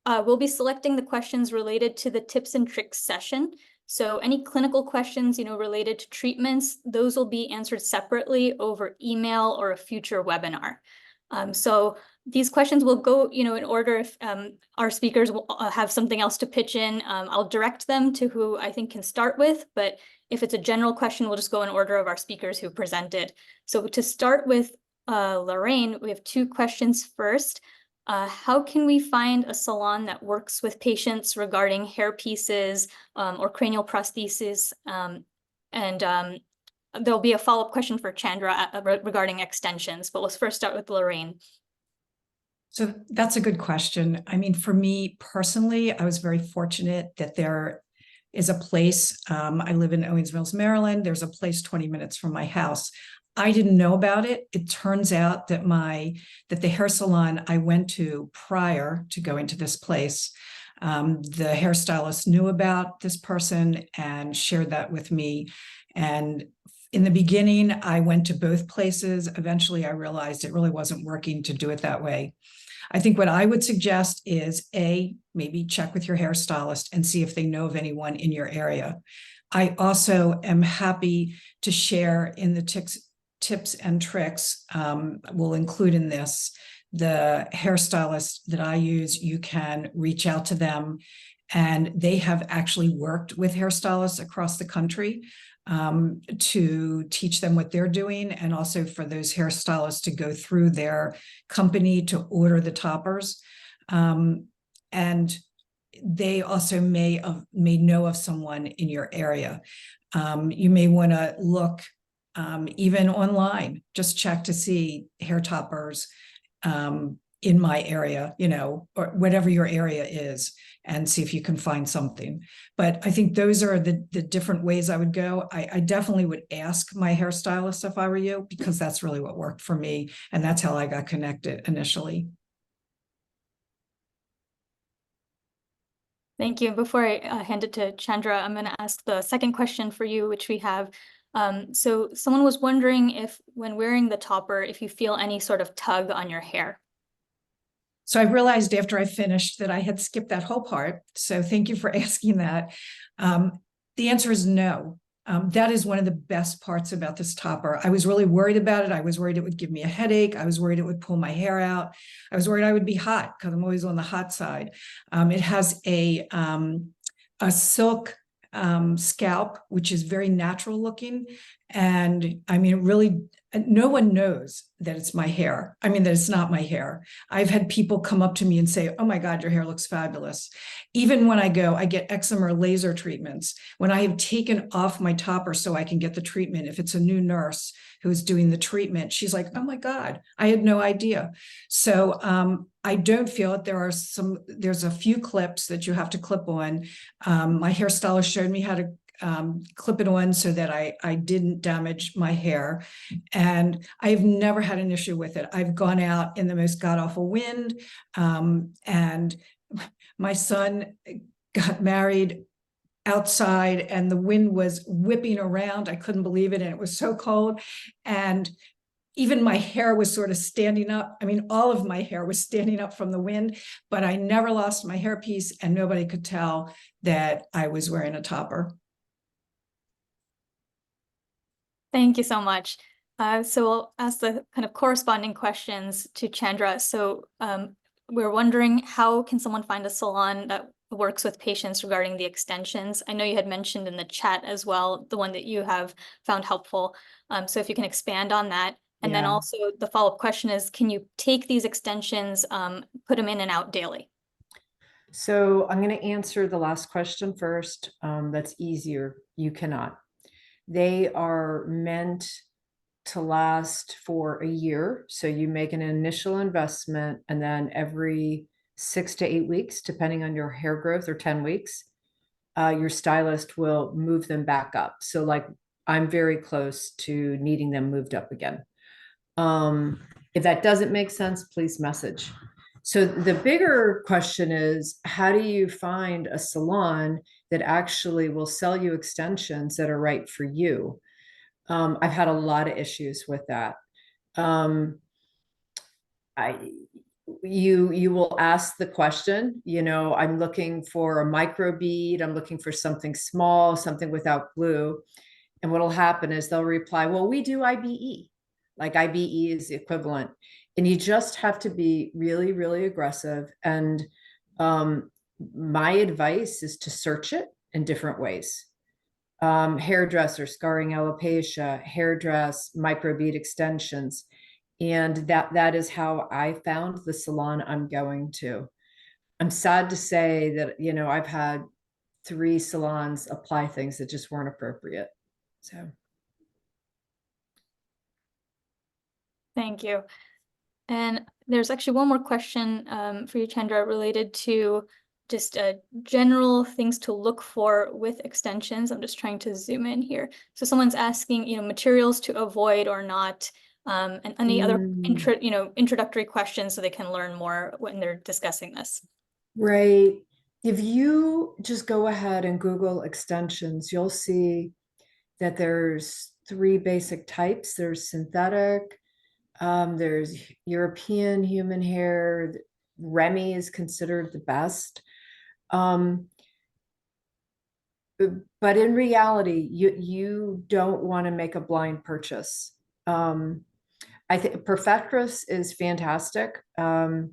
we'll be selecting the questions related to the tips and tricks session. So any clinical questions, related to treatments, those will be answered separately over email or a future webinar. So these questions will go, in order. If our speakers will have something else to pitch in, I'll direct them to who I think can start with. But if it's a general question, we'll just go in order of our speakers who presented. So to start with Lorraine, we have two questions first. How can we find a salon that works with patients regarding hair pieces or cranial prosthesis? There'll be a follow-up question for Chandra regarding extensions, but let's first start with Lorraine. So that's a good question. I mean, for me personally, I was very fortunate that there is a place, I live in Owings Mills, Maryland. There's a place 20 minutes from my house. I didn't know about it. It turns out that the hair salon I went to prior to going to this place, the hairstylist knew about this person and shared that with me. And in the beginning, I went to both places. Eventually, I realized it really wasn't working to do it that way. I think what I would suggest is maybe check with your hairstylist and see if they know of anyone in your area. I also am happy to share in the tips and tricks we'll include in this the hairstylist that I use, you can reach out to them, and they have actually worked with hairstylists across the country to teach them what they're doing, and also for those hairstylists to go through their company to order the toppers. And they also may know of someone in your area. You may want to look even online, just check to see hair toppers in my area, you know, or whatever your area is, and see if you can find something. But I think those are the different ways I would go. I definitely would ask my hairstylist if I were you, because that's really what worked for me, and that's how I got connected initially. Thank you. Before I hand it to Chandra, I'm going to ask the second question for you, which we have. So someone was wondering if when wearing the topper, if you feel any sort of tug on your hair. So I realized after I finished that I had skipped that whole part. So thank you for asking that. The answer is no. That is one of the best parts about this topper. I was really worried about it. I was worried it would give me a headache. I was worried it would pull my hair out. I was worried I would be hot, because I'm always on the hot side. It has a silk scalp, which is very natural looking. And I mean, it really, no one knows that it's my hair. I mean, that it's not my hair. I've had people come up to me and say, oh my God, your hair looks fabulous. Even when I get eczema or laser treatments, when I have taken off my topper so I can get the treatment, if it's a new nurse who's doing the treatment, she's like, oh my God, I had no idea. So I don't feel it. There's a few clips that you have to clip on. My hairstylist showed me how to clip it on so that I didn't damage my hair. And I've never had an issue with it. I've gone out in the most god-awful wind. And my son got married outside and the wind was whipping around. I couldn't believe it. And it was so cold. And even my hair was sort of standing up. I mean, all of my hair was standing up from the wind, but I never lost my hairpiece, and nobody could tell that I was wearing a topper. Thank you so much. So we'll ask the kind of corresponding questions to Chandra. So we're wondering, how can someone find a salon that works with patients regarding the extensions? I know you had mentioned in the chat as well, the one that you have found helpful. So if you can expand on that. And then also the follow-up question is, can you take these extensions, put them in and out daily? So I'm going to answer the last question first. That's easier. You cannot. They are meant to last for a year. So you make an initial investment, and then every 6 to 8 weeks, depending on your hair growth, or 10 weeks, your stylist will move them back up. So like, I'm very close to needing them moved up again. If that doesn't make sense, please message. So the bigger question is, how do you find a salon that actually will sell you extensions that are right for you? I've had a lot of issues with that. You will ask the question, you know, I'm looking for a micro bead, I'm looking for something small, something without glue. And what'll happen is they'll reply, well, we do IBE. Like IBE is the equivalent. And you just have to be really, really aggressive. And my advice is to search it in different ways. Hairdresser, scarring alopecia, hairdress, microbead extensions. And that is how I found the salon I'm going to. I'm sad to say that, you know, I've had 3 salons apply things that just weren't appropriate. So. Thank you. And there's actually one more question for you, Chandra, related to just general things to look for with extensions. I'm just trying to zoom in here. So someone's asking, you know, materials to avoid or not, and any other introductory questions so they can learn more when they're discussing this. Right. If you just go ahead and Google extensions, you'll see that there's 3 basic types. There's synthetic, there's European human hair. Remy is considered the best. But in reality, you don't want to make a blind purchase. I think Perfectress is fantastic. And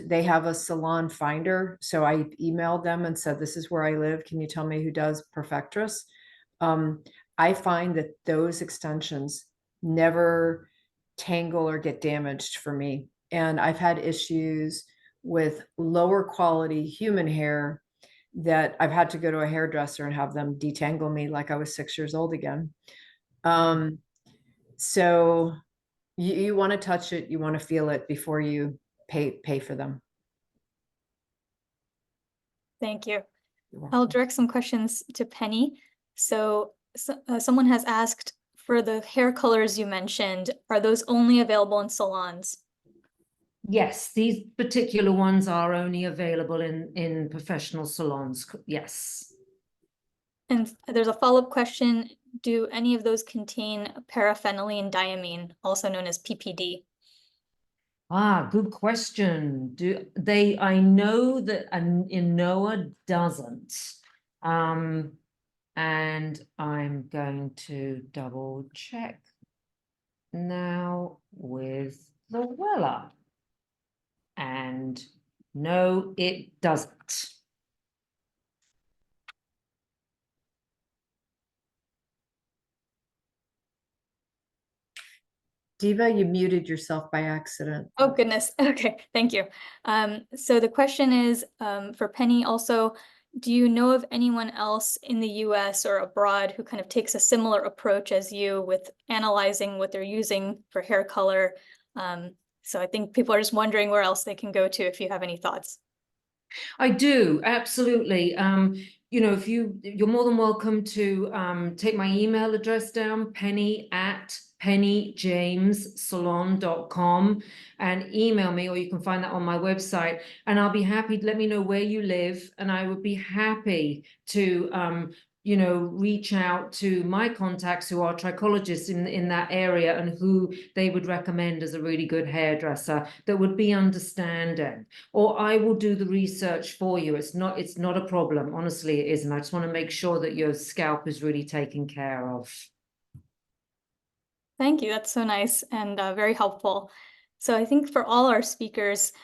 they have a salon finder. So I emailed them and said, this is where I live. Can you tell me who does Perfectress? I find that those extensions never tangle or get damaged for me. And I've had issues with lower quality human hair that I've had to go to a hairdresser and have them detangle me like I was 6 years old again. So you want to touch it, you want to feel it before you pay for them. Thank you. You're I'll welcome. direct some questions to Penny. So, someone has asked, for the hair colors you mentioned, are those only available in salons? Yes, these particular ones are only available in professional salons. Yes. And there's a follow-up question. Do any of those contain paraphenylene diamine, also known as PPD? Ah, good question. Do they, I know that Inoa doesn't. And I'm going to double check now with the Wella. And no, it doesn't. Diva, you muted yourself by accident. Oh, goodness. Okay, thank you. So the question is, for Penny also, do you know of anyone else in the US or abroad who kind of takes a similar approach as you with analyzing what they're using for hair color? So I think people are just wondering where else they can go to if you have any thoughts. I do, absolutely. You know, if you're more than welcome to take my email address down, penny@pennyjamessalon.com, and email me, or you can find that on my website. And I'll be happy to let me know where you live, and I would be happy to you know, reach out to my contacts who are trichologists in that area and who they would recommend as a really good hairdresser that would be understanding. Or I will do the research for you. It's not a problem. Honestly, it isn't. I just want to make sure that your scalp is really taken care of. Thank you. That's so nice and very helpful. So I think for all our speakers,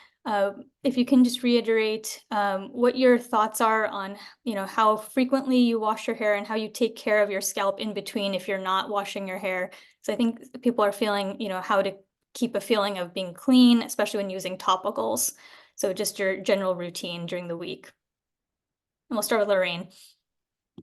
if you can just reiterate what your thoughts are on, you know, how frequently you wash your hair and how you take care of your scalp in between if you're not washing your hair. So I think people are feeling, you know, how to keep a feeling of being clean, especially when using topicals. So just your general routine during the week. And we'll start with Lorraine.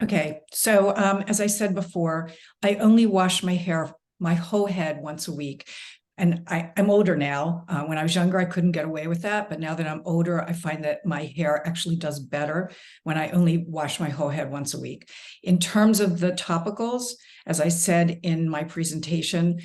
Okay, so as I said before, I only wash my hair, my whole head once a week. And I'm older now. When I was younger, I couldn't get away with that. But now that I'm older, I find that my hair actually does better when I only wash my whole head once a week. In terms of the topicals, as I said in my presentation,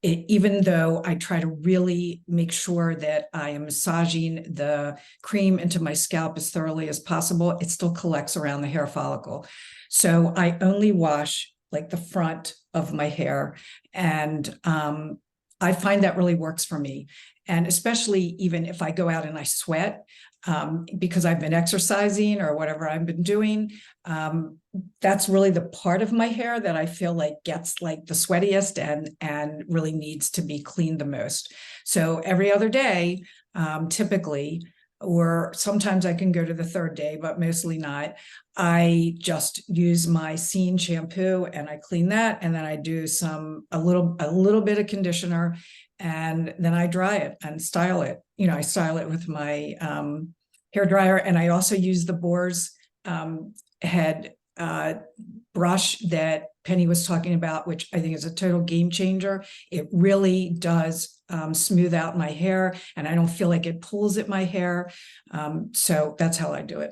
even though I try to really make sure that I am massaging the cream into my scalp as thoroughly as possible, it still collects around the hair follicle. So I only wash like the front of my hair, and I find that really works for me. And especially even if I go out and I sweat, because I've been exercising or whatever I've been doing, that's really the part of my hair that I feel like gets like the sweatiest and really needs to be cleaned the most. So every other day, typically, or sometimes I can go to the third day, but mostly not, I just use my Scene shampoo and I clean that, and then I do a little bit of conditioner, and then I dry it and style it. You know, I style it with my hair dryer, and I also use the Boar's head brush that Penny was talking about, which I think is a total game changer. It really does smooth out my hair, and I don't feel like it pulls at my hair. So that's how I do it.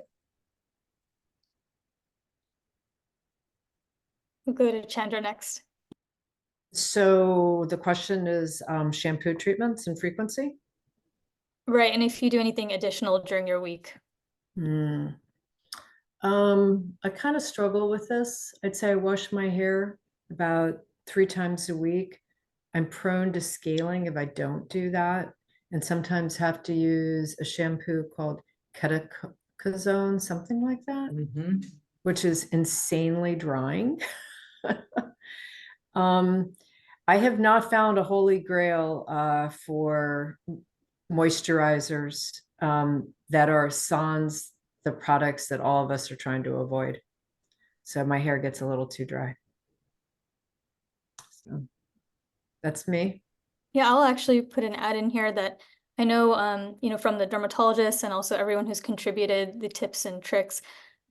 We'll go to Chandra next. So the question is shampoo treatments and frequency? Right, and if you do anything additional during your week. I kind of struggle with this. I'd say I wash my hair about 3 times a week. I'm prone to scaling if I don't do that, and sometimes have to use a shampoo called ketoconazole, something like that, which is insanely drying. I have not found a holy grail for moisturizers that are sans the products that all of us are trying to avoid. So my hair gets a little too dry. So that's me. Yeah, I'll actually put an ad in here that I know, you know, from the dermatologists and also everyone who's contributed the tips and tricks,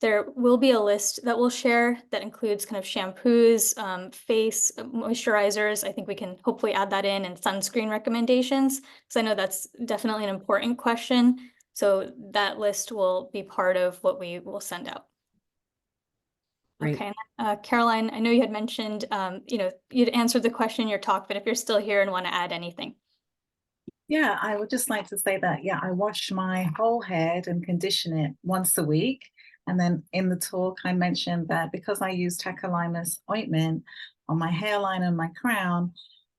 there will be a list that we'll share that includes kind of shampoos, face moisturizers. I think we can hopefully add that in, and sunscreen recommendations, because I know that's definitely an important question. So that list will be part of what we will send out. Great. Okay, Caroline, I know you had mentioned, you know, you'd answered the question in your talk, but if you're still here and want to add anything. Yeah, I would just like to say that, yeah, I wash my whole head and condition it once a week. And then in the talk, I mentioned that because I use tacrolimus ointment on my hairline and my crown,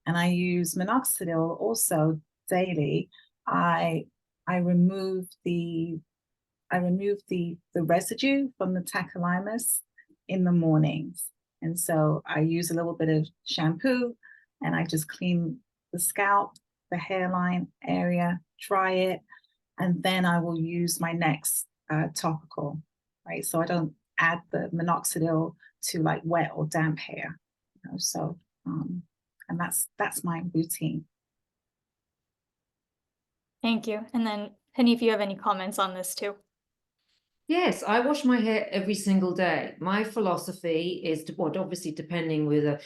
and I use minoxidil also daily, I remove the residue from the tacrolimus in the mornings. And so I use a little bit of shampoo and I just clean the scalp, the hairline area, dry it, and then I will use my next topical, right? So I don't add the minoxidil to like wet or damp hair, you know? So, and that's my routine. Thank you. And then Penny, if you have any comments on this too. Yes, I wash my hair every single day. My philosophy is to, well, obviously depending with a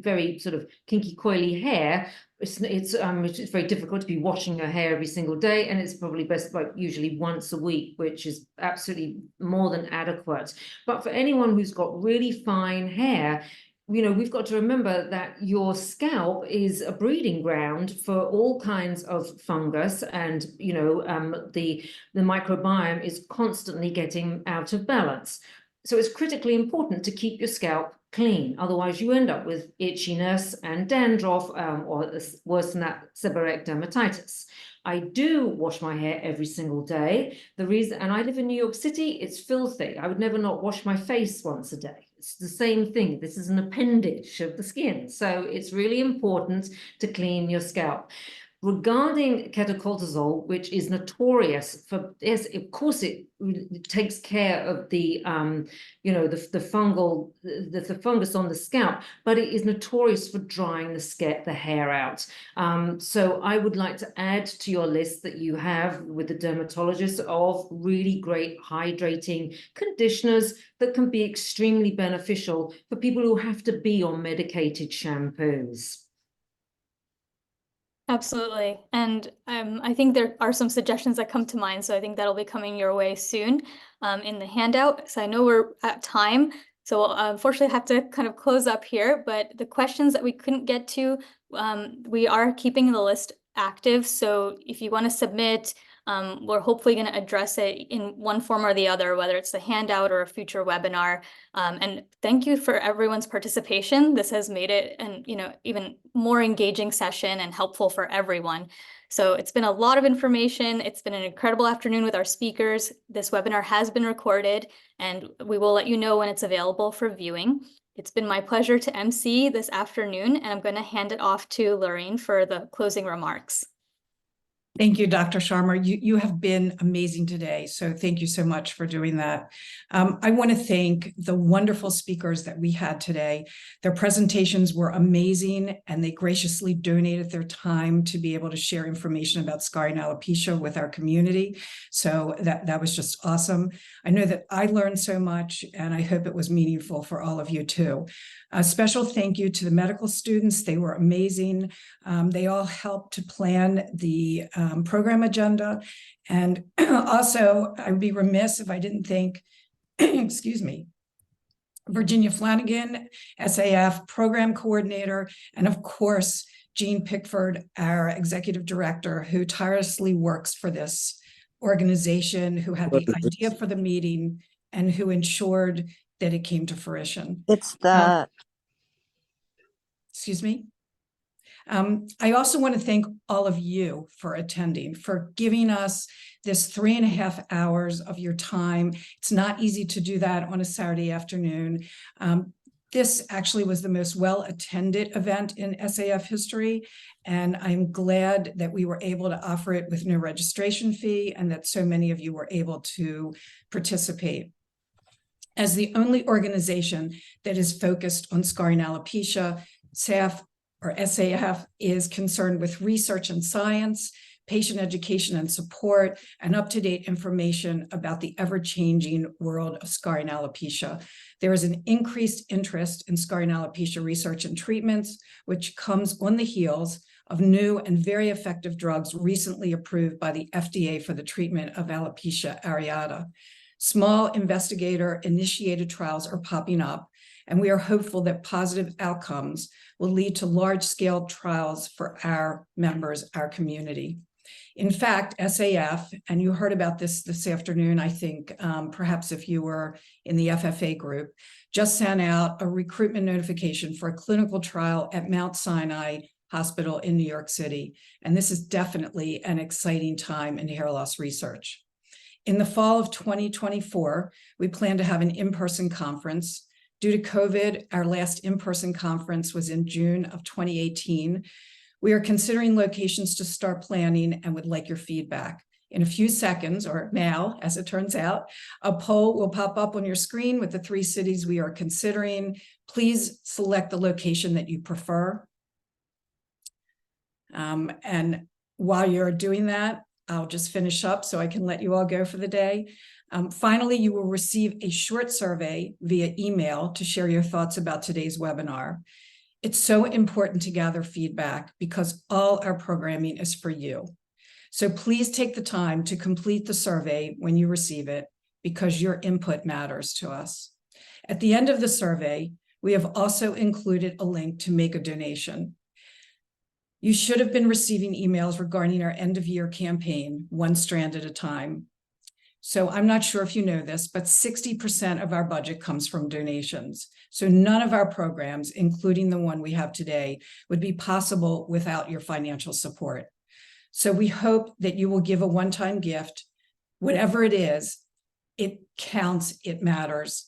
very sort of kinky coily hair, it's very difficult to be washing your hair every single day, and it's probably best like usually once a week, which is absolutely more than adequate. But for anyone who's got really fine hair, you know, we've got to remember that your scalp is a breeding ground for all kinds of fungus, and you know, the microbiome is constantly getting out of balance. So it's critically important to keep your scalp clean. Otherwise, you end up with itchiness and dandruff, or worse than that, seborrheic dermatitis. I do wash my hair every single day. The reason, and I live in New York City, it's filthy. I would never not wash my face once a day. It's the same thing. This is an appendage of the skin. So it's really important to clean your scalp. Regarding ketocortisol, which is notorious for, yes, of course it takes care of the, you know, the fungus on the scalp, but it is notorious for drying the hair out. So I would like to add to your list that you have with the dermatologist of really great hydrating conditioners that can be extremely beneficial for people who have to be on medicated shampoos. Absolutely. And I think there are some suggestions that come to mind. So I think that'll be coming your way soon in the handout. So I know we're at time. So we'll unfortunately have to kind of close up here. But the questions that we couldn't get to, we are keeping the list active. So if you want to submit, we're hopefully going to address it in one form or the other, whether it's the handout or a future webinar. And thank you for everyone's participation. This has made it an, you know, even more engaging session and helpful for everyone. So it's been a lot of information. It's been an incredible afternoon with our speakers. This webinar has been recorded, and we will let you know when it's available for viewing. It's been my pleasure to MC this afternoon, and I'm going to hand it off to Lorraine for the closing remarks. Thank you, Dr. Sharma. You have been amazing today. So thank you so much for doing that. I want to thank the wonderful speakers that we had today. Their presentations were amazing, and they graciously donated their time to be able to share information about scarring alopecia with our community. So that was just awesome. I know that I learned so much, and I hope it was meaningful for all of you too. A special thank you to the medical students. They were amazing. They all helped to plan the program agenda. And also, I would be remiss if I didn't thank, excuse me, Virginia Flanagan, SAF program coordinator, and of course, Jean Pickford, our executive director, who tirelessly works for this organization, who had the idea for the meeting, and who ensured that it came to fruition. It's the Excuse me. I also want to thank all of you for attending, for giving us this 3.5 hours of your time. It's not easy to do that on a Saturday afternoon. This actually was the most well-attended event in SAF history, and I'm glad that we were able to offer it with no registration fee and that so many of you were able to participate. As the only organization that is focused on scarring alopecia, SAF is concerned with research and science, patient education and support, and up-to-date information about the ever-changing world of scarring alopecia. There is an increased interest in scarring alopecia research and treatments, which comes on the heels of new and very effective drugs recently approved by the FDA for the treatment of alopecia areata. Small investigator-initiated trials are popping up, and we are hopeful that positive outcomes will lead to large-scale trials for our members, our community. In fact, SAF, and you heard about this afternoon, I think, perhaps if you were in the FFA group, just sent out a recruitment notification for a clinical trial at Mount Sinai Hospital in New York City. And this is definitely an exciting time in hair loss research. In the fall of 2024, we plan to have an in-person conference. Due to COVID, our last in-person conference was in June of 2018. We are considering locations to start planning and would like your feedback. In a few seconds, or now, as it turns out, a poll will pop up on your screen with the 3 cities we are considering. Please select the location that you prefer. And while you're doing that, I'll just finish up so I can let you all go for the day. Finally, you will receive a short survey via email to share your thoughts about today's webinar. It's so important to gather feedback because all our programming is for you. So please take the time to complete the survey when you receive it because your input matters to us. At the end of the survey, we have also included a link to make a donation. You should have been receiving emails regarding our end-of-year campaign, One Strand at a Time. So I'm not sure if you know this, but 60% of our budget comes from donations. So none of our programs, including the one we have today, would be possible without your financial support. So we hope that you will give a one-time gift, whatever it is, it counts, it matters,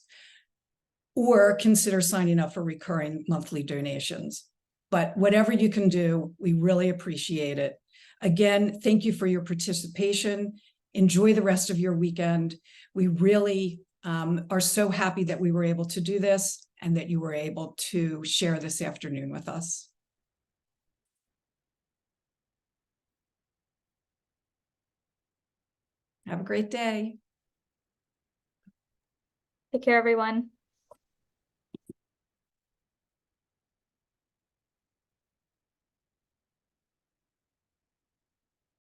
or consider signing up for recurring monthly donations. But whatever you can do, we really appreciate it. Again, thank you for your participation. Enjoy the rest of your weekend. We really are so happy that we were able to do this and that you were able to share this afternoon with us. Have a great day. Take care, everyone.